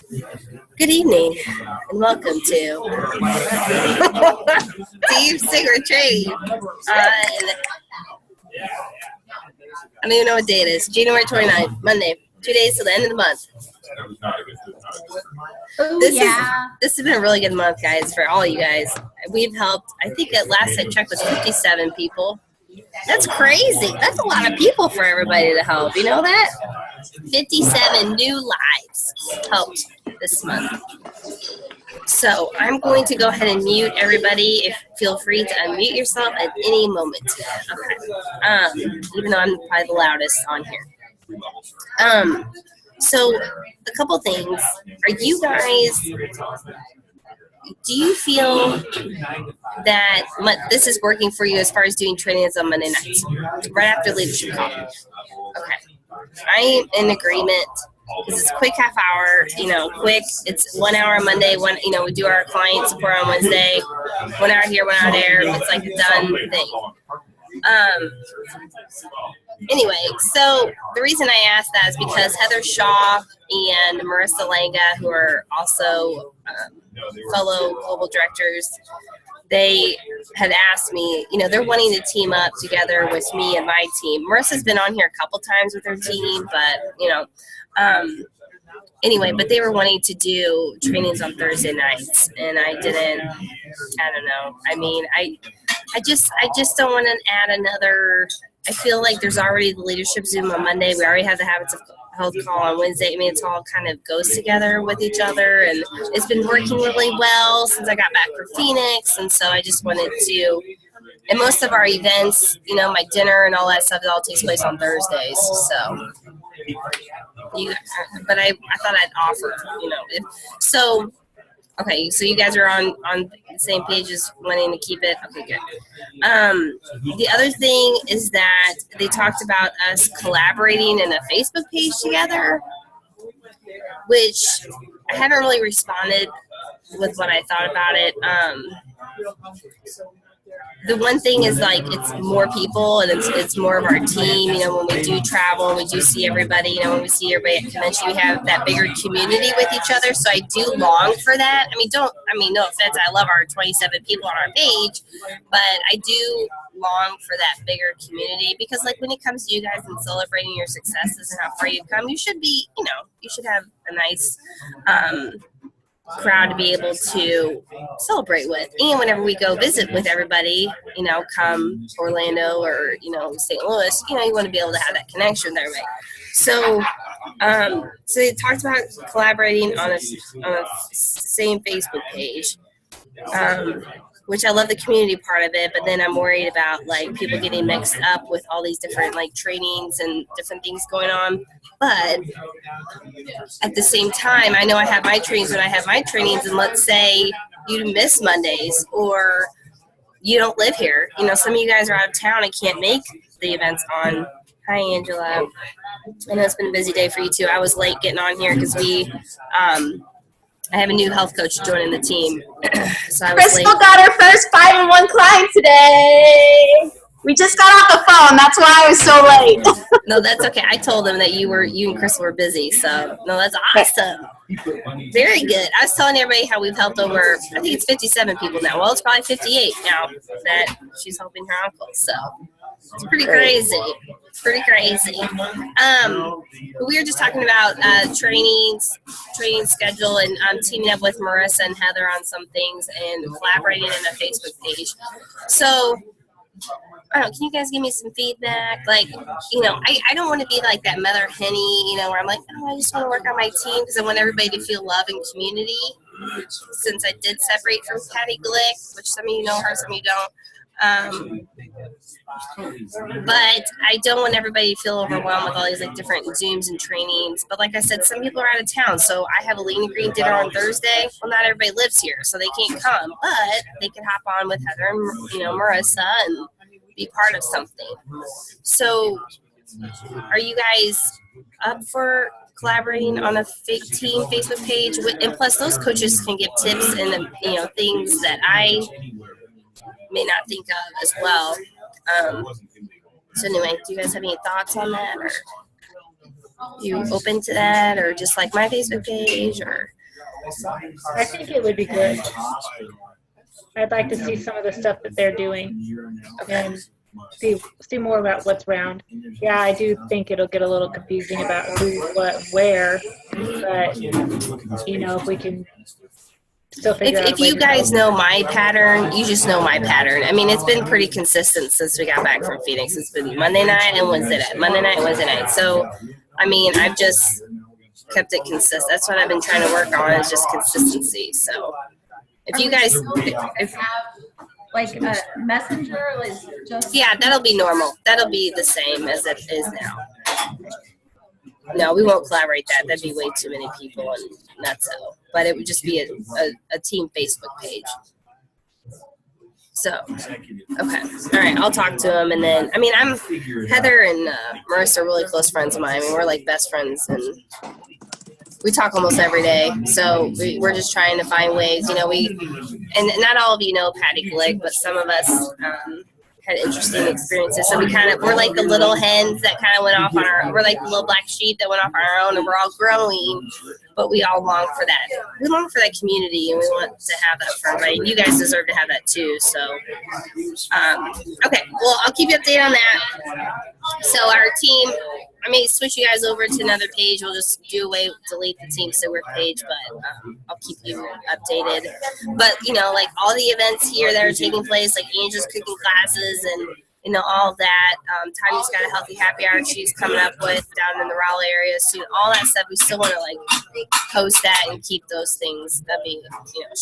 Good evening, and welcome to Steve Sigwerth Trade on, I don't even know what day it is, January 29th, Monday, 2 days till the end of the month. Oh, This yeah. this has been a really good month, guys, for all you guys. We've helped, I think at last I checked was 57 people. That's crazy. That's a lot of people for everybody to help. You know that? 57 new lives helped this month. So I'm going to go ahead and mute everybody. Feel free to unmute yourself at any moment. Okay. Even though I'm probably the loudest on here. So a couple things. Are you guys? Do you feel that this is working for you as far as doing trainings on Monday nights, right after leadership call? Okay. I am in agreement. Because it's a quick half hour, quick. It's 1 hour on Monday. We do our client support on Wednesday. 1 hour here, 1 hour there. It's like a done thing. Anyway, so the reason I asked that is because Heather Shaw and Marissa Langa, who are also fellow global directors, they had asked me, they're wanting to team up together with me and my team. Marissa's been on here a couple times with her team, but, anyway, but they were wanting to do trainings on Thursday nights, and I don't know. I mean, I just don't want to add another. I feel like there's already the leadership Zoom on Monday. We already have the habits of health call on Wednesday. I mean, it's all kind of goes together with each other, and it's been working really well since I got back from Phoenix, and so I just wanted to. And most of our events, my dinner and all that stuff, it all takes place on Thursdays. So, but I thought I'd offer, so. Okay, so you guys are on the same page as wanting to keep it. Okay, good. The other thing is that they talked about us collaborating in a Facebook page together, which I haven't really responded with what I thought about it. The one thing is like it's more people and it's more of our team. When we do travel, we do see everybody. When we see everybody at convention, we have that bigger community with each other. So I do long for that. No offense, I love our 27 people on our page, but I do long for that bigger community because, like, when it comes to you guys and celebrating your successes and how far you've come, you should be, you should have a nice crowd to be able to celebrate with. And whenever we go visit with everybody, come Orlando or, St. Louis, you want to be able to have that connection with everybody. So, so they talked about collaborating on a same Facebook page, which I love the community part of it, but then I'm worried about like people getting mixed up with all these different like trainings and different things going on. But at the same time, I know I have my trainings when I have my trainings, and let's say you miss Mondays or you don't live here. Some of you guys are out of town and can't make the events on. Hi, Angela. I know it's been a busy day for you too. I was late getting on here because I have a new health coach joining the team. So I was Crystal late. got her first 5-in-1 client today. We just got off the phone. That's why I was so late. No, that's okay. I told them that you and Crystal were busy. So, no, that's awesome. Very good. I was telling everybody how we've helped over, I think it's 57 people now. Well, it's probably 58 now that she's helping her uncle. So, it's pretty crazy. We were just talking about training schedule and teaming up with Marissa and Heather on some things and collaborating in a Facebook page. So, I don't know, can you guys give me some feedback? Like, I don't want to be like that Mother Henny, where I'm like, I just want to work on my team because I want everybody to feel love and community. Since I did separate from Patty Glick, which some of you know her, some of you don't. But I don't want everybody to feel overwhelmed with all these like different Zooms and trainings. But like I said, some people are out of town, so I have a Lean and Green dinner on Thursday. Well, not everybody lives here, so they can't come, but they can hop on with Heather and Marissa and be part of something. So, are you guys up for collaborating on a team Facebook page? And plus, those coaches can give tips and things that I may not think of as well. So anyway, do you guys have any thoughts on that, or you open to that, or just like my Facebook page, or I think it would be good. I'd like to see some of the stuff that they're doing and see more about what's around. Yeah, I do think it'll get a little confusing about who, what, where, but if we can still figure out. If you guys know my pattern, you just know my pattern. I mean, it's been pretty consistent since we got back from Phoenix. It's been Monday night and Wednesday night, Monday night, Wednesday night. So, I mean, I've just kept it consistent. That's what I've been trying to work on, is just consistency. So, if you guys, like a messenger, like just yeah, that'll be normal. That'll be the same as it is now. No, we won't collaborate that. That'd be way too many people and not so. But it would just be a team Facebook page. So, okay. All right, I'll talk to them. And then, I mean, Heather and Marissa are really close friends of mine. I mean, we're like best friends, and we talk almost every day. So we're just trying to find ways, and not all of you know Patty Glick, but some of us had interesting experiences. So we're like the little hens that kind of went off we're like the little black sheep that went off on our own, and we're all growing, but we all long for that. We long for that community, and we want to have that for everybody. You guys deserve to have that too. So, okay, well, I'll keep you updated on that. So our team, I may switch you guys over to another page. We'll just delete the Team Sigwerth page, but I'll keep you updated. But, like all the events here that are taking place, like Angel's cooking classes and, all of that. Tanya's got a healthy happy hour she's coming up with down in the Raleigh area soon. All that stuff, we still want to, post that and keep those things. That'd be,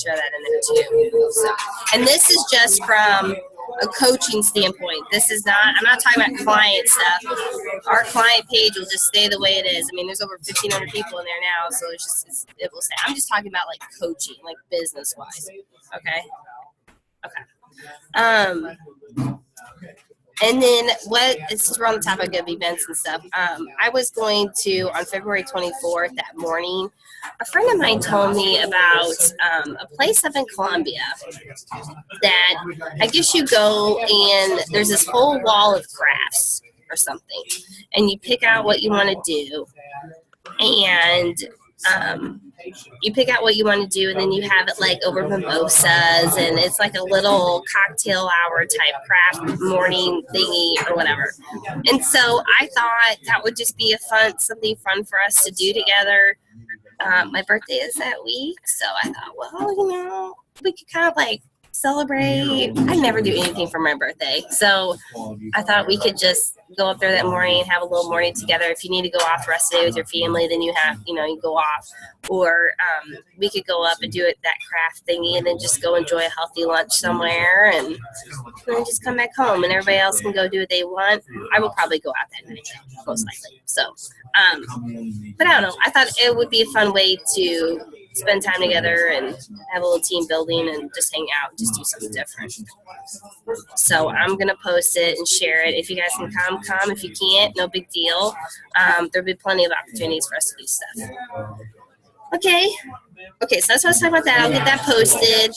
share that in there too. So, and this is just from a coaching standpoint. This is not, I'm not talking about client stuff. Our client page will just stay the way it is. I mean, there's over 1,500 people in there now, so it will stay. I'm just talking about like coaching, like business wise. Okay. And then since we're on the topic of events and stuff, I was going to, on February 24th that morning, a friend of mine told me about a place up in Columbia that I guess you go and there's this whole wall of crafts or something, and you pick out what you want to do, and you pick out what you want to do, and then you have it like over mimosas, and it's like a little cocktail hour type craft morning thingy or whatever. And so I thought that would just be something fun for us to do together. My birthday is that week, so I thought, well, we could kind of like celebrate. I never do anything for my birthday, so I thought we could just go up there that morning and have a little morning together. If you need to go off the rest of the day with your family, then you go off, or we could go up and do that craft thingy and then just go enjoy a healthy lunch somewhere, and then just come back home, and everybody else can go do what they want. I will probably go out that night, most likely. So, but I don't know. I thought it would be a fun way to spend time together and have a little team building and just hang out and just do something different. So I'm going to post it and share it. If you guys can come. If you can't, no big deal. There'll be plenty of opportunities for us to do stuff. Okay, so that's what I was talking about that. I'll get that posted.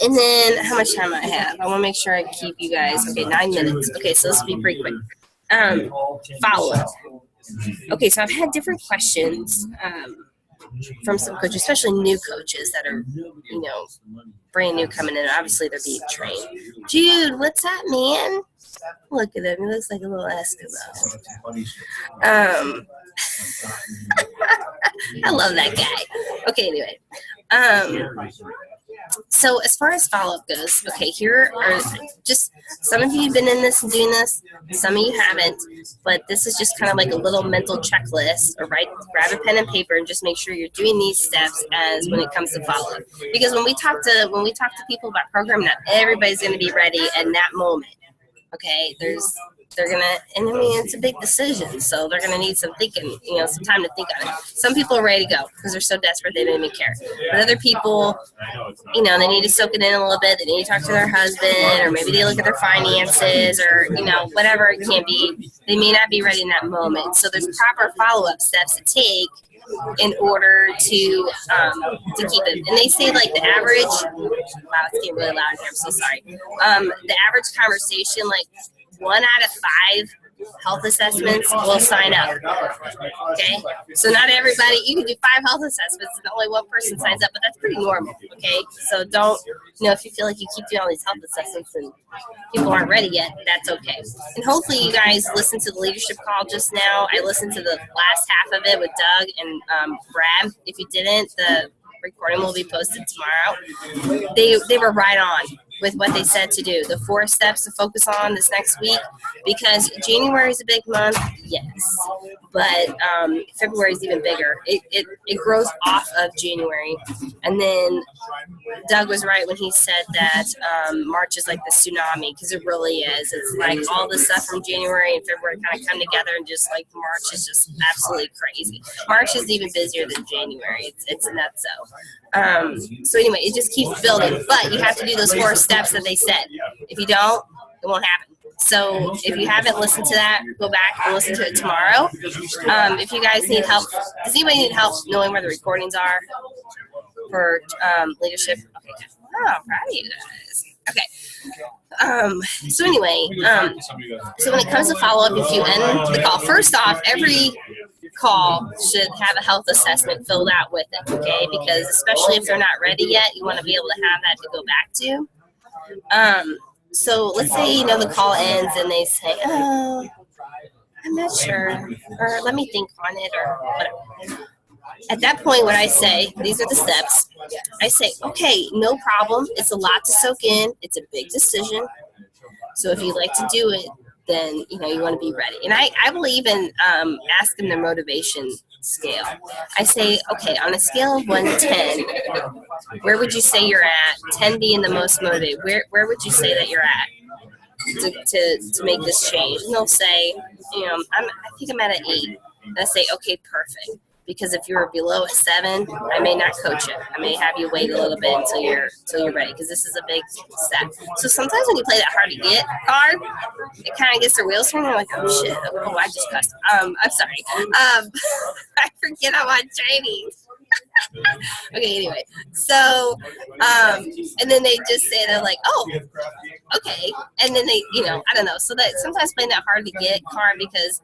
And then how much time I have? I want to make sure I keep you guys. Okay, 9 minutes. Okay, so this will be pretty quick. Follow-up. Okay, so I've had different questions from some coaches, especially new coaches that are, brand new coming in. Obviously, they're being trained. Jude, what's up, man? Look at him. He looks like a little Eskimo. I love that guy. Okay, anyway. So as far as follow-up goes, okay, here are just some of you have been in this and doing this, some of you haven't, but this is just kind of like a little mental checklist, or grab a pen and paper and just make sure you're doing these steps as when it comes to follow-up. Because when we talk to people about programming, not everybody's going to be ready in that moment. Okay, it's a big decision, so they're gonna need some thinking, some time to think on it. Some people are ready to go because they're so desperate they don't even care. But other people, they need to soak it in a little bit. They need to talk to their husband, or maybe they look at their finances, or whatever it can be. They may not be ready in that moment. So there's proper follow-up steps to take in order to keep it. And they say like the average. Wow, it's getting really loud here. I'm so sorry. The average conversation, like 1 out of 5 health assessments will sign up. Okay, so not everybody, you can do 5 health assessments and only one person signs up, but that's pretty normal. Okay, so don't, if you feel like you keep doing all these health assessments and people aren't ready yet, that's okay. And hopefully you guys listened to the leadership call just now. I listened to the last half of it with Doug and Brad. If you didn't, the recording will be posted tomorrow. They were right on with what they said to do. The 4 steps to focus on this next week, because January is a big month, yes, but February is even bigger. It grows off of January. And then Doug was right when he said that March is like the tsunami, because it really is. It's like all the stuff from January and February kind of come together, and just like March is just absolutely crazy. March is even busier than January. It's nuts. So anyway, it just keeps building, but you have to do those 4 steps that they said. If you don't, it won't happen. So if you haven't listened to that, go back and listen to it tomorrow. If you guys need help, does anybody need help knowing where the recordings are for leadership? Okay. Oh, proud of you guys. Okay. So anyway, so when it comes to follow-up, if you end the call, first off, every call should have a health assessment filled out with it, okay? Because especially if they're not ready yet, you want to be able to have that to go back to. So let's say, the call ends and they say, oh, I'm not sure, or let me think on it, or whatever. At that point, what I say, these are the steps. I say, okay, no problem. It's a lot to soak in. It's a big decision. So if you'd like to do it, then, you want to be ready. And I believe in asking their motivation scale. I say, okay, on a scale of 1 to 10, where would you say you're at? 10 being the most motivated. Where would you say that you're at to make this change? And they'll say, I think I'm at an 8. And I say, okay, perfect. Because if you're below a 7, I may not coach you. I may have you wait a little bit until you're ready, because this is a big step. So sometimes when you play that hard to get card, it kind of gets their wheels turning. They're like, oh shit, oh I just cussed. I'm sorry. I forget I'm on training. Okay, anyway. So, and then they just say, they're like, oh, okay. And then they, I don't know. So that sometimes playing that hard to get card, because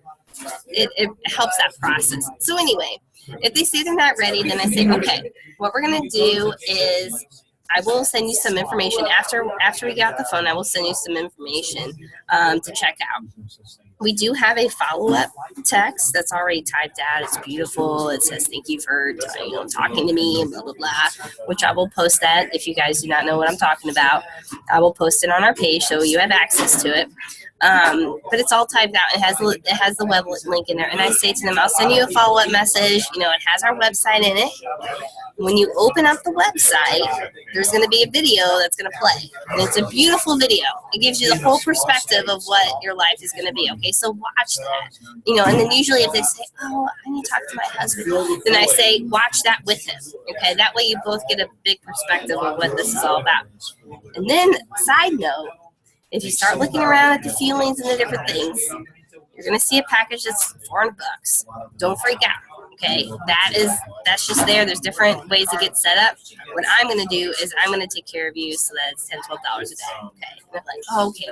it helps that process. So anyway, if they say they're not ready, then I say, okay, what we're going to do is I will send you some information. After we get off the phone, I will send you some information to check out. We do have a follow-up text that's already typed out. It's beautiful. It says, thank you for talking to me, and blah, blah, blah, which I will post that. If you guys do not know what I'm talking about, I will post it on our page so you have access to it. But it's all typed out. It has the web link in there. And I say to them, I'll send you a follow-up message. It has our website in it. When you open up the website, there's going to be a video that's going to play. And it's a beautiful video. It gives you the whole perspective of what your life is going to be. Okay, so watch that. And then usually if they say, oh, I need to talk to my husband, then I say, watch that with him. Okay, that way you both get a big perspective of what this is all about. And then, side note, if you start looking around at the feelings and the different things, you're going to see a package that's $400. Don't freak out, okay? That's just there. There's different ways to get set up. What I'm going to do is I'm going to take care of you so that it's $10, $12 a day, okay? And they're like, oh, okay.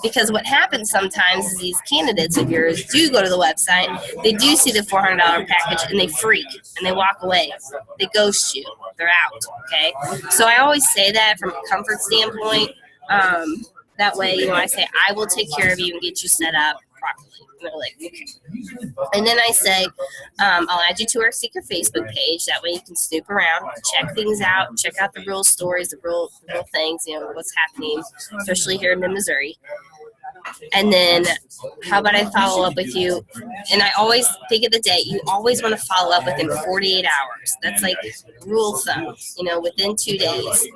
Because what happens sometimes is these candidates of yours do go to the website, they do see the $400 package, and they freak, and they walk away. They ghost you. They're out, okay? So I always say that from a comfort standpoint. That way, I say, I will take care of you and get you set up properly. And they're like, okay. And then I say, I'll add you to our secret Facebook page. That way you can snoop around, check things out, check out the real stories, the real things, what's happening, especially here in Missouri. And then how about I follow up with you? And I always think of the day, you always want to follow up within 48 hours. That's like rule of thumb, within 2 days.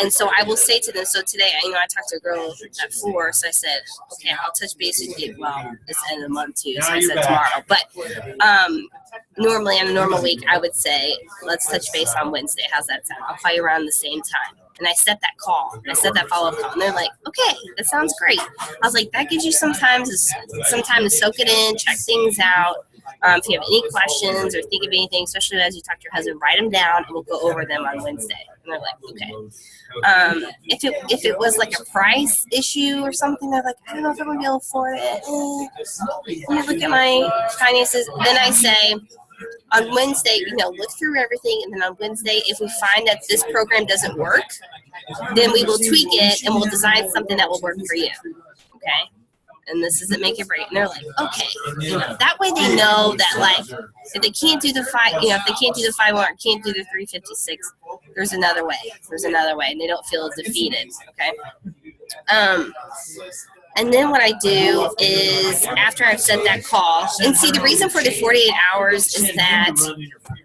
And so I will say to them, so today, I talked to a girl at 4, so I said, okay, I'll touch base with you. Well, it's the end of the month too, so I said tomorrow. But normally on a normal week, I would say, let's touch base on Wednesday. How's that sound? I'll call you around the same time. And I set that call. I set that follow-up call. And they're like, okay, that sounds great. I was like, that gives you some time to soak it in, check things out. If you have any questions or think of anything, especially as you talk to your husband, write them down and we'll go over them on Wednesday. And they're like, okay. If it was like a price issue or something, they're like, I don't know if I'm going to be able to afford it. Let me look at my finances. Then I say, on Wednesday, look through everything, and then on Wednesday, if we find that this program doesn't work, then we will tweak it and we'll design something that will work for you. Okay? And this isn't make it break. And they're like, okay. That way they know that, like, if they can't do the 5, if they can't do the 501 or can't do the 356, there's another way. There's another way, and they don't feel defeated. Okay? And then what I do is, after I've set that call, and see, the reason for the 48 hours is that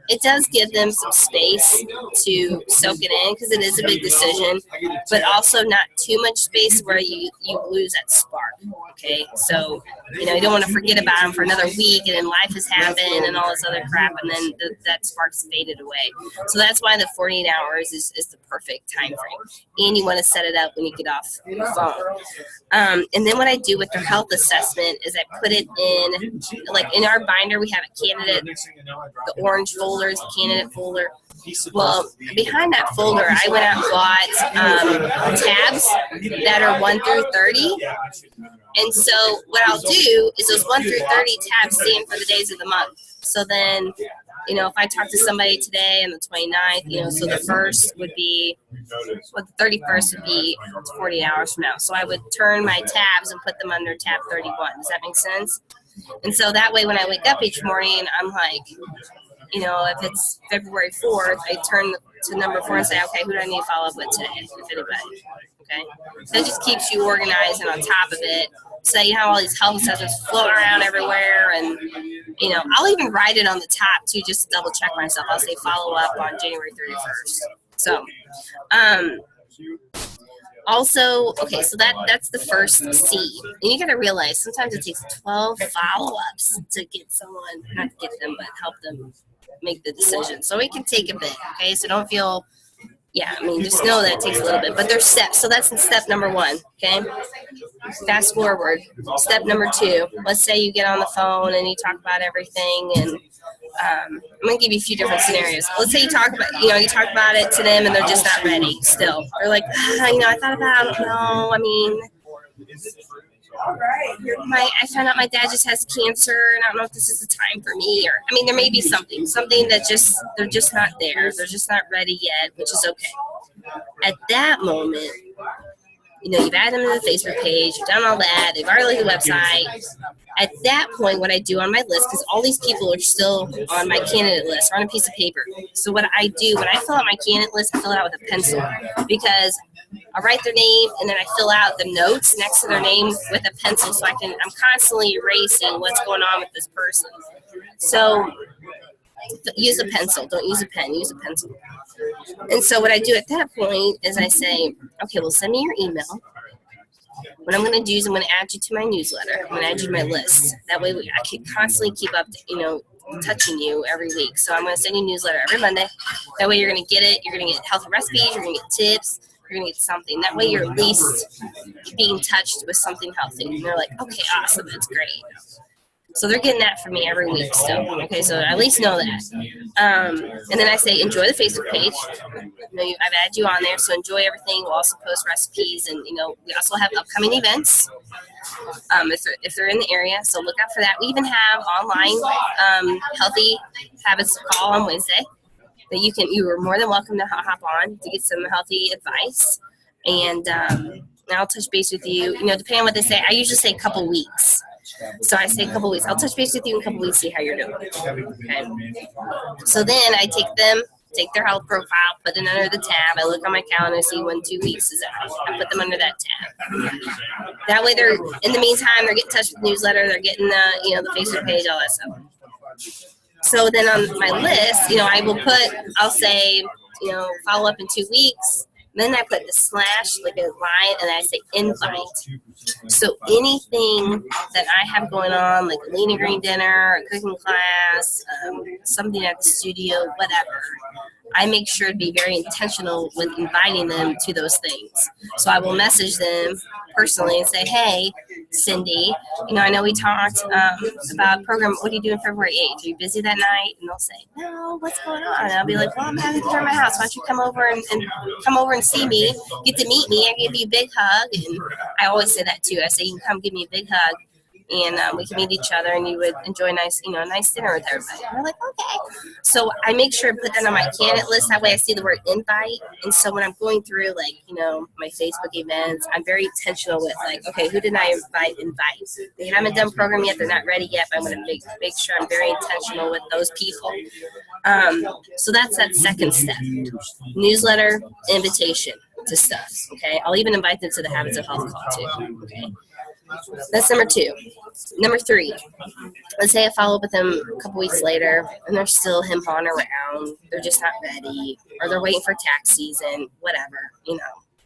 it does give them some space to soak it in, because it is a big decision, but also not too much space where you lose that spark. Okay, so you don't want to forget about them for another week, and then life has happened and all this other crap, and then that spark's faded away. So that's why the 48 hours is the perfect time frame, and you want to set it up when you get off the phone. And then what I do with their health assessment is I put it in, like in our binder, we have a candidate, the orange folder is a candidate folder. Well, behind that folder, I went out and bought tabs that are 1 through 30. And so what I'll do is those 1 through 30 tabs stand for the days of the month. So then, if I talk to somebody today on the 29th, so the first would be, the 31st would be 40 hours from now. So I would turn my tabs and put them under tab 31. Does that make sense? And so that way when I wake up each morning, I'm like, if it's February 4th, I turn to number 4 and say, okay, who do I need to follow up with today, if anybody? Okay? That just keeps you organized and on top of it. So you have all these health assessments floating around everywhere, and I'll even write it on the top too, just to double check myself. I'll say follow up on January 31st. So, also, okay, so that's the first C. And you got to realize sometimes it takes 12 follow-ups to get someone, not get them, but help them make the decision. So it can take a bit, okay? So don't feel, just know that it takes a little bit. But there's steps. So that's step number 1, okay? Fast forward. Step number 2. Let's say you get on the phone and you talk about everything, and I'm going to give you a few different scenarios. Let's say you talk about, you talk about it to them and they're just not ready still. They're like, I thought about it. No, I found out my dad just has cancer, and I don't know if this is the time for me. Or, there may be something that they're just not there. They're just not ready yet, which is okay. At that moment, you've added them to the Facebook page, you've done all that, they've already looked at the website. At that point, what I do on my list, because all these people are still on my candidate list, or on a piece of paper. So what I do, when I fill out my candidate list, I fill it out with a pencil, because I write their name and then I fill out the notes next to their name with a pencil, so I'm constantly erasing what's going on with this person. So use a pencil. Don't use a pen. Use a pencil. And so what I do at that point is I say, okay, well, send me your email. What I'm going to do is I'm going to add you to my newsletter. I'm going to add you to my list. That way I can constantly keep up, touching you every week. So I'm going to send you a newsletter every Monday. That way you're going to get it. You're going to get healthy recipes. You're going to get tips. You're going to get something. That way you're at least being touched with something healthy. And they're like, okay, awesome. That's great. So they're getting that from me every week still. Okay, so at least know that. And then I say, enjoy the Facebook page. I've added you on there, so enjoy everything. We'll also post recipes, and we also have upcoming events if they're in the area. So look out for that. We even have online healthy habits call on Wednesday that you are more than welcome to hop on to get some healthy advice. And I'll touch base with you. Depending on what they say, I usually say a couple weeks. So I say a couple weeks. I'll touch base with you in a couple weeks, see how you're doing. Okay. So then I take their health profile, put it under the tab. I look on my calendar, see when 2 weeks is out. I put them under that tab. That way they're, in the meantime, they're getting in touch with the newsletter. They're getting the Facebook page, all that stuff. So then on my list, I'll say, follow up in 2 weeks. Then I put the slash, like a line, and I say invite. So anything that I have going on, like a lean and green dinner, a cooking class, something at the studio, whatever, I make sure to be very intentional with inviting them to those things. So I will message them personally and say, hey, Cindy, I know we talked about program. What are you doing February 8th? Are you busy that night? And they'll say, no, what's going on? And I'll be like, well, I'm having dinner at my house. Why don't you come over and come over and see me, get to meet me. I give you a big hug. And I always say that too. I say, you can come give me a big hug. And we can meet each other, and you would enjoy a nice dinner with everybody. And they're like, okay. So I make sure to put that on my candidate list. That way I see the word invite. And so when I'm going through, my Facebook events, I'm very intentional with, okay, who did I invite? They haven't done program yet. They're not ready yet. But I'm going to make sure I'm very intentional with those people. So that's that second step. Newsletter, invitation to stuff, okay? I'll even invite them to the Habits of Health call, too, okay? That's number 2. Number 3, let's say I follow up with them a couple weeks later, and they're still him-hawing around. They're just not ready, or they're waiting for tax season, whatever,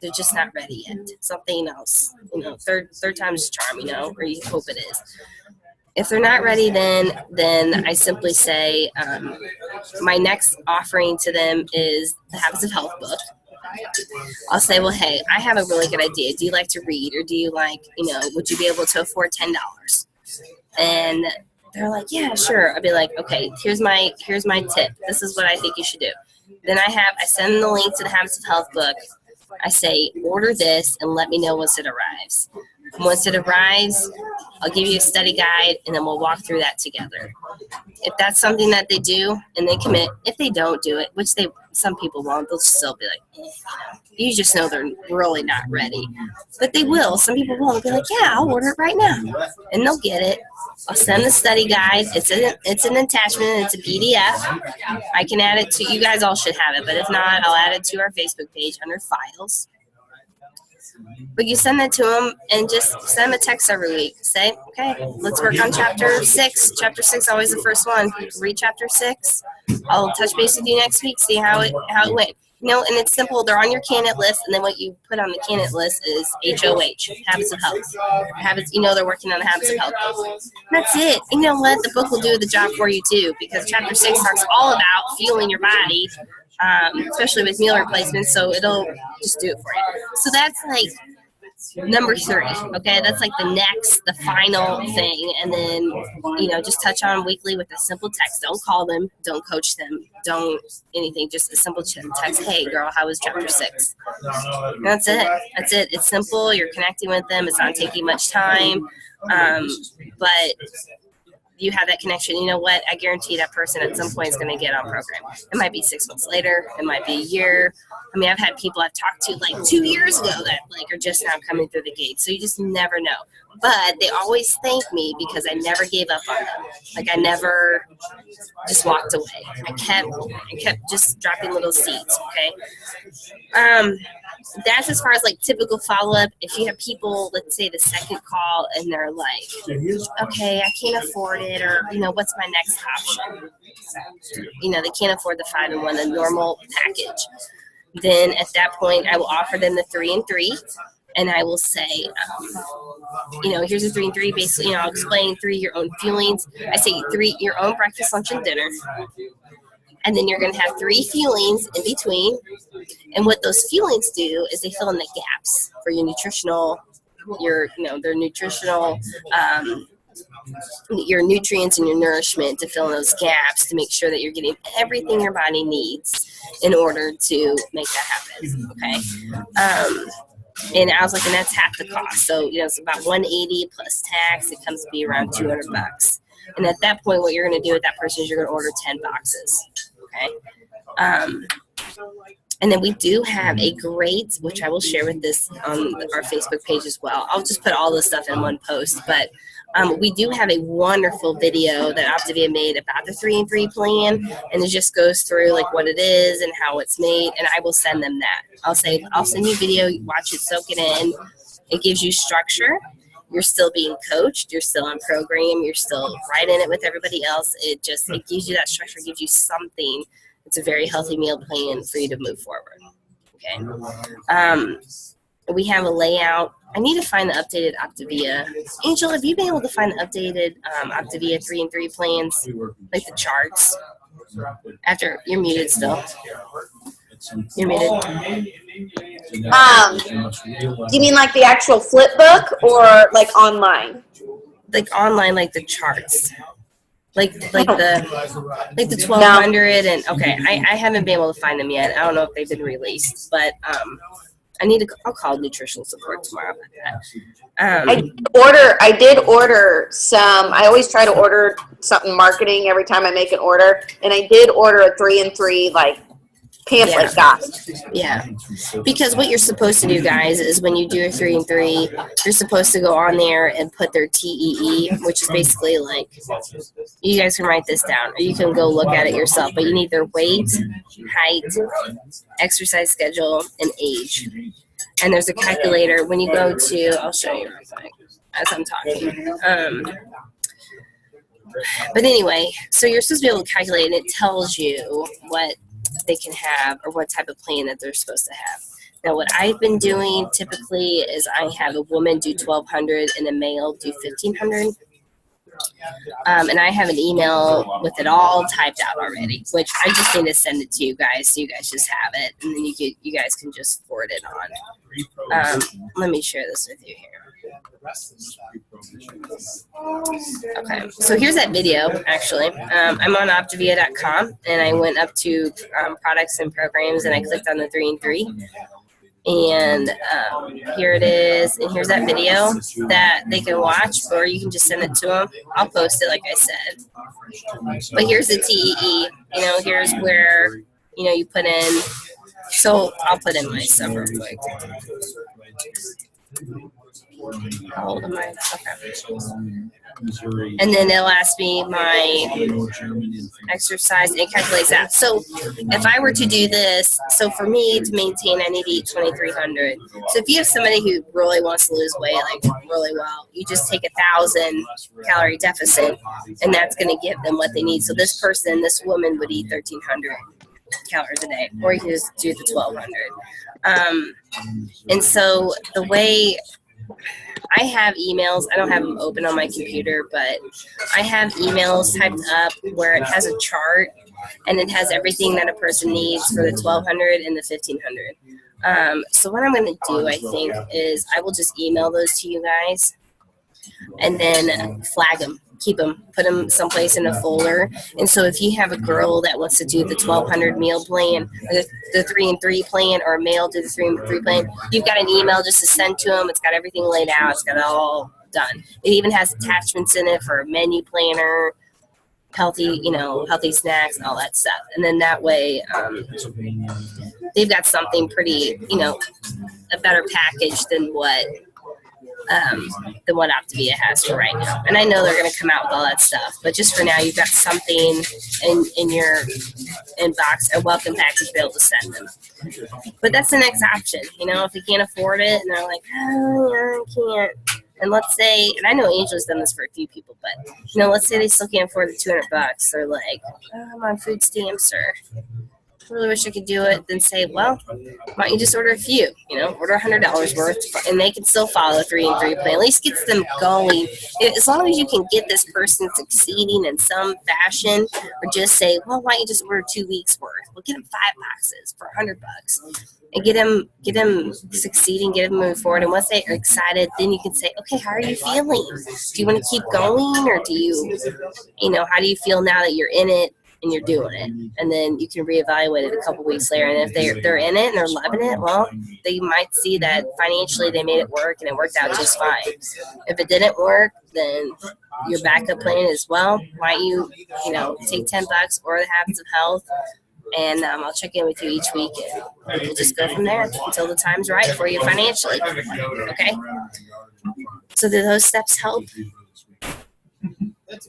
They're just not ready yet. Something else, third time's charm, or you hope it is. If they're not ready, then I simply say my next offering to them is the Habits of Health book. I'll say, well, hey, I have a really good idea. Do you like to read, or do you like, would you be able to afford $10? And they're like, yeah, sure. I'll be like, okay, here's my tip. This is what I think you should do. Then I send them the link to the Habits of Health book. I say, order this and let me know once it arrives. Once it arrives, I'll give you a study guide, and then we'll walk through that together. If that's something that they do and they commit, if they don't do it, which some people won't, they'll still be like, you just know they're really not ready. But they will. Some people will. They'll be like, yeah, I'll order it right now. And they'll get it. I'll send the study guide. It's an attachment. It's a PDF. I can add it to, you guys all should have it, but if not, I'll add it to our Facebook page under files. But you send that to them and just send them a text every week. Say, okay, let's work on chapter 6. Chapter 6 is always the first one. Read chapter 6. I'll touch base with you next week, see how it went. And it's simple. They're on your candidate list, and then what you put on the candidate list is HOH, Habits of Health. Habits, they're working on the Habits of Health. That's it. You know what? The book will do the job for you too, because chapter 6 talks all about fueling your body, especially with meal replacements, so it'll just do it for you. So that's number 3, okay? That's the final thing. And then, just touch on weekly with a simple text. Don't call them. Don't coach them. Don't anything. Just a simple text. Hey, girl, how was chapter 6? And that's it. That's it. It's simple. You're connecting with them. It's not taking much time. But you have that connection. You know what? I guarantee that person at some point is going to get on program. It might be 6 months later. It might be a year. I mean, I've had people I've talked to 2 years ago that are just now coming through the gate. So you just never know. But they always thank me because I never gave up on them. I never just walked away. I kept just dropping little seeds. Okay. That's as far as typical follow-up. If you have people, let's say the second call, and they're like, okay, I can't afford it, or what's my next option? They can't afford the 5-in-1, the normal package. Then at that point, I will offer them the 3-in-3, and I will say, here's a 3-in-3. Basically, I'll explain 3 your own feelings. I say 3 your own breakfast, lunch, and dinner. And then you're going to have 3 feelings in between. And what those feelings do is they fill in the gaps for your nutritional, your nutrients and your nourishment, to fill in those gaps, to make sure that you're getting everything your body needs in order to make that happen. Okay. And I was and that's half the cost. So, it's about $180 plus tax. It comes to be around $200. And at that point, what you're going to do with that person is you're going to order 10 boxes. Okay. And then we do have a great, which I will share with this on our Facebook page as well. I'll just put all this stuff in one post, but we do have a wonderful video that Optavia made about the 3-in-3 plan, and it just goes through what it is and how it's made, and I will send them that. I'll send you a video, watch it, soak it in. It gives you structure. You're still being coached. You're still on program. You're still right in it with everybody else. It gives you that structure, gives you something. It's a very healthy meal plan for you to move forward. Okay. We have a layout. I need to find the updated Optavia. Angel, have you been able to find the updated Optavia 3-in-3 plans, the charts? After you're muted still. You're muted. Do you mean like the actual flip book or like online? Like online, like the charts. Like the 1200 and okay, I haven't been able to find them yet. I don't know if they've been released, but I'll call nutritional support tomorrow about that. I did order some. I always try to order something marketing every time I make an order, and I did order a 3-and-3 like pamphlet guide. Yeah, because what you're supposed to do, guys, is when you do a 3-and-3, you're supposed to go on there and put their TEE, which is basically like, you guys can write this down, or you can go look at it yourself, but you need their weight, height, exercise schedule, and age. And there's a calculator when you go to, I'll show you real quick as I'm talking. But anyway, so you're supposed to be able to calculate, and it tells you what they can have or what type of plan that they're supposed to have. Now, what I've been doing typically is I have a woman do 1,200 and a male do 1,500. And I have an email with it all typed out already, which I just need to send it to you guys so you guys just have it, and then you guys can just forward it on. Let me share this with you here. Okay, so here's that video, actually. I'm on optavia.com, and I went up to products and programs, and I clicked on the 3-and-3. And here it is, and here's that video that they can watch, or you can just send it to them. I'll post it, like I said. But here's the TEE. Here's where, you put in. So I'll put in my stuff real quick. How old am I? Okay. And then it'll ask me my exercise, and it calculates that. So if I were to do this, so for me to maintain, I need to eat 2,300. So if you have somebody who really wants to lose weight, like really well, you just take 1,000 calorie deficit, and that's going to give them what they need. So this woman would eat 1,300 calories a day, or you can just do the 1,200. And so the way I have emails, I don't have them open on my computer, but I have emails typed up where it has a chart, and it has everything that a person needs for the 1,200 and the 1,500. So what I'm going to do, I think, is I will just email those to you guys, and then flag them, keep them, put them someplace in a folder. And so if you have a girl that wants to do the 1,200 meal plan, or the 3-and-3 plan, or a male do the 3-and-3 plan, you've got an email just to send to them. It's got everything laid out. It's got it all done. It even has attachments in it for a menu planner, healthy snacks, and all that stuff. And then that way, they've got something pretty, a better package than what Optavia has for right now. And I know they're going to come out with all that stuff, but just for now, you've got something in your inbox, a welcome package to be able to send them. But that's the next option. If they can't afford it and they're like, oh, yeah, I can't. And let's say, and I know Angel's done this for a few people, but let's say they still can't afford the $200. They're like, oh, I'm on food stamps, or I really wish I could do it. Then say, well, why don't you just order a few? Order $100 worth, and they can still follow the 3-and-3 plan. At least gets them going. As long as you can get this person succeeding in some fashion, or just say, well, why don't you just order 2 weeks worth? We'll get them 5 boxes for $100, and get them succeeding, get them moving forward. And once they are excited, then you can say, okay, how are you feeling? Do you want to keep going, or do you, how do you feel now that you're in it and you're doing it? And then you can reevaluate it a couple weeks later. And if they're in it and they're loving it, well, they might see that financially they made it work and it worked out just fine. If it didn't work, then your backup plan is, well, why don't you, take $10 or the Habits of Health, and I'll check in with you each week, and we'll just go from there until the time's right for you financially. Okay? So do those steps help? Okay.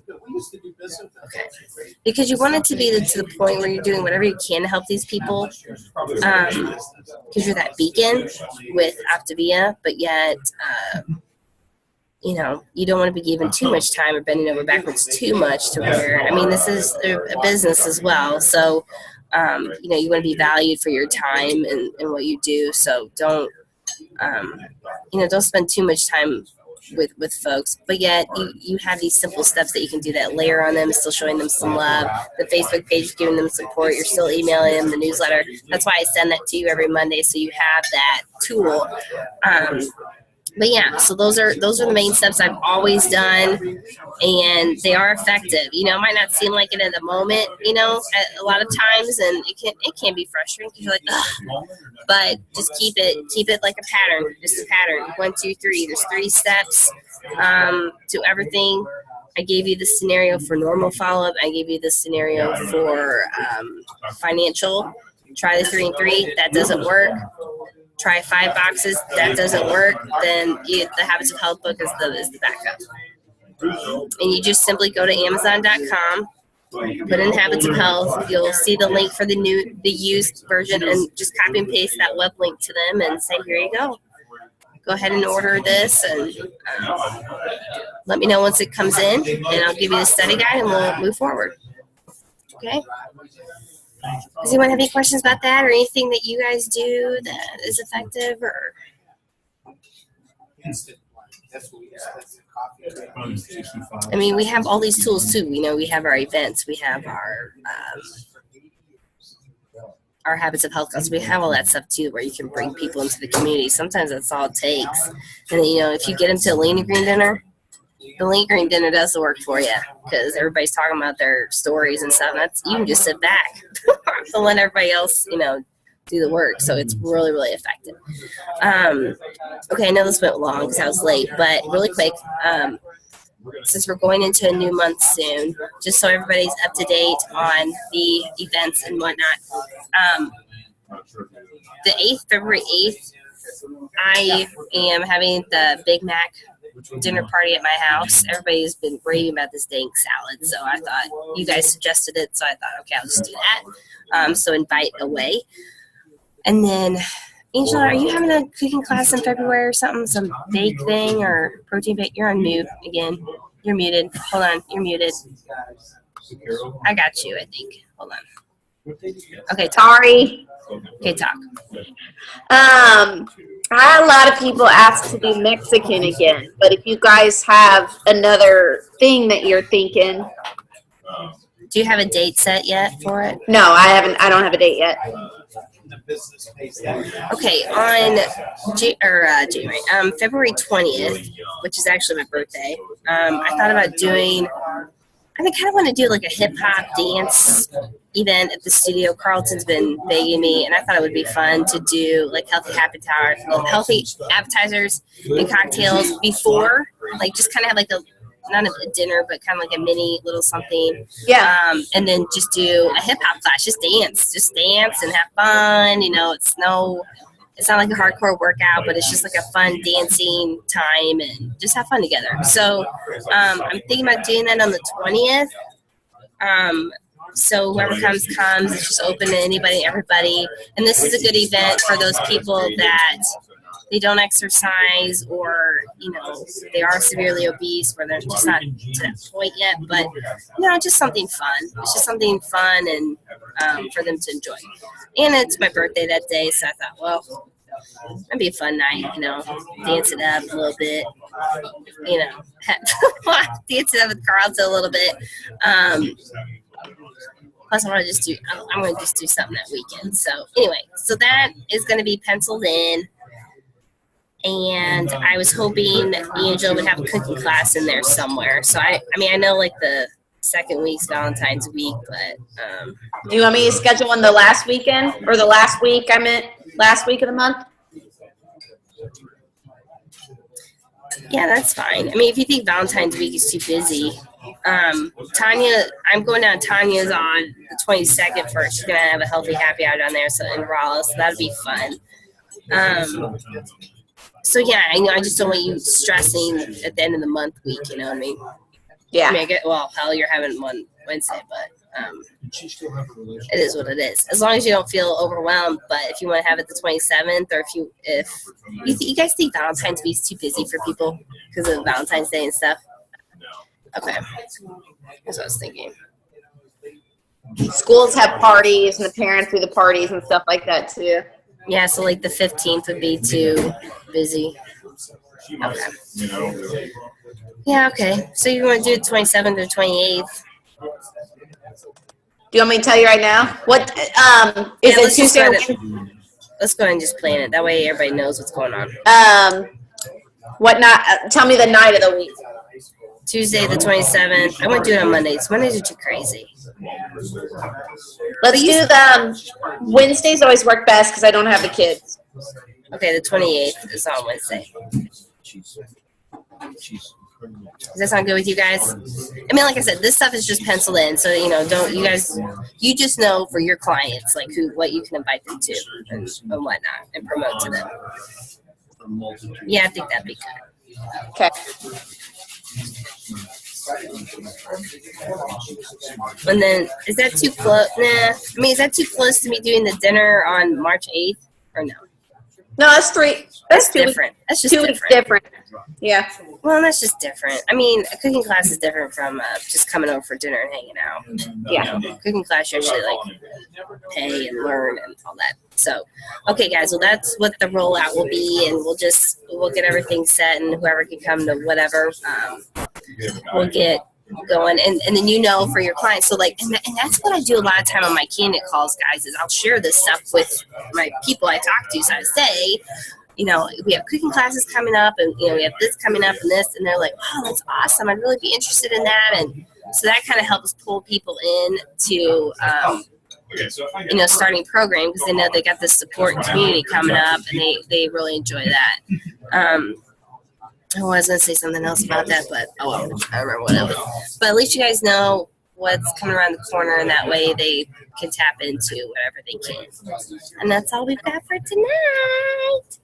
Because you want it to be to the point where you're doing whatever you can to help these people, because you're that beacon with Optavia, but yet, you don't want to be given too much time or bending over backwards too much to where, this is a business as well. So, you want to be valued for your time and what you do. So don't spend too much time with folks, but yet you have these simple steps that you can do that layer on them, still showing them some love. The Facebook page is giving them support. You're still emailing them the newsletter. That's why I send that to you every Monday, so you have that tool. But yeah, so those are the main steps I've always done, and they are effective. You know, it might not seem like it in the moment, you know, a lot of times, and it can be frustrating because you're like, ugh. But just keep it like a pattern, just a pattern. 1, 2, 3. There's 3 steps to everything. I gave you the scenario for normal follow-up. I gave you the scenario for financial. Try the 3 and 3. That doesn't work. Try 5 boxes. That doesn't work. Then the Habits of Health book is the backup. And you just simply go to Amazon.com, put in Habits of Health. You'll see the link for the used version, and just copy and paste that web link to them and say, here you go. Go ahead and order this, and let me know once it comes in, and I'll give you the study guide, and we'll move forward. Okay? Does anyone have any questions about that, or anything that you guys do that is effective? Or I mean, we have all these tools too. You know, we have our events, we have our Habits of Health class. We have all that stuff too, where you can bring people into the community. Sometimes that's all it takes. And you know, if you get them to a Lean and Green dinner, the Lean Green dinner does the work for you, because everybody's talking about their stories and stuff. And you can just sit back and let everybody else, you know, do the work. So it's really, really effective. Okay, I know this went long because I was late, but really quick, since we're going into a new month soon, just so everybody's up to date on the events and whatnot. The 8th, February 8th, I am having the Big Mac dinner party at my house. Everybody's been raving about this dang salad, so I thought you guys suggested it, so I thought, okay, I'll just do that. So invite away. And then, Angela, are you having a cooking class in February or something? Some bake thing or protein bake? You're on mute again. You're muted. Hold on. You're muted. I got you, I think. Hold on. Okay, talk. Sorry. Okay, talk. I had a lot of people ask to do Mexican again, but if you guys have another thing that you're thinking. Do you have a date set yet for it? No, I haven't. I don't have a date yet. Okay, on January, February 20th, which is actually my birthday, I thought about doing, I kind of want to do like a hip-hop dance event at the studio. Carlton's been begging me, and I thought it would be fun to do like healthy appetizers and cocktails before, like just kind of have like not a dinner, but kind of like a mini little something. Yeah. And then just do a hip hop class. Just dance and have fun. You know, it's not like a hardcore workout, but it's just like a fun dancing time and just have fun together. So I'm thinking about doing that on the 20th. So whoever comes. It's just open to anybody, everybody. And this is a good event for those people that they don't exercise, or, you know, they are severely obese, where they're just not to that point yet, but, you know, just something fun. It's just something fun and for them to enjoy. And it's my birthday that day, so I thought, well, it'd be a fun night, you know, dance it up a little bit, you know, dance it up with Carlton a little bit. Plus, I'm going to just do something that weekend. So anyway, so that is going to be penciled in. And I was hoping Angela would have a cooking class in there somewhere. So I know like the second week's Valentine's week, but Do you want me to schedule one the last weekend, or the last week? I meant last week of the month. Yeah, that's fine. I mean, if you think Valentine's week is too busy, Tanya, I'm going down. Tanya's on the 22nd first. She's gonna have a healthy happy hour down there, so in Raleigh, so that'll be fun. So yeah, I just don't want you stressing at the end of the month week. You know what I mean? Yeah. I mean, hell, you're having one Wednesday, but it is what it is. As long as you don't feel overwhelmed. But if you want to have it the 27th, or if you guys think Valentine's Week is too busy for people because of Valentine's Day and stuff. Okay, that's what I was thinking. Schools have parties, and the parents do the parties and stuff like that too. Yeah, so like the 15th would be too busy. Okay. Yeah, okay. So you want to do 27th or 28th? Do you want me to tell you right now? What is it let's just Tuesday go or ahead let's go ahead and just plan it. That way everybody knows what's going on. what not? Tell me the night of the week. Tuesday the 27th. I wouldn't do it on Mondays. Mondays are too crazy. Let's do the Wednesdays always work best because I don't have the kids. Okay, the 28th is on Wednesday. Does that sound good with you guys? I mean, like I said, this stuff is just penciled in, so don't you guys? You just know for your clients, like what you can invite them to and whatnot, and promote to them. Yeah, I think that'd be good. Okay. And then, is that too close? Nah. I mean, is that too close to me doing the dinner on March 8th, or no? No, that's 3. That's different. That's just 2 weeks different. Yeah. Well, that's just different. I mean, a cooking class is different from just coming over for dinner and hanging out. Yeah. Cooking class, you actually pay and learn and all that. So, okay, guys. Well, that's what the rollout will be, and we'll get everything set, and whoever can come to whatever, we'll get going, and then for your clients. So and that's what I do a lot of time on my candidate calls, guys. Is I'll share this stuff with my people I talk to. So I say, we have cooking classes coming up, and we have this coming up and this, and they're like, wow, that's awesome. I'd really be interested in that, and so that kind of helps pull people in to starting program because they know they got this support and community coming up, and they really enjoy that. I was going to say something else about that, but I don't remember what it was. But at least you guys know what's coming around the corner, and that way they can tap into whatever they can. And that's all we've got for tonight.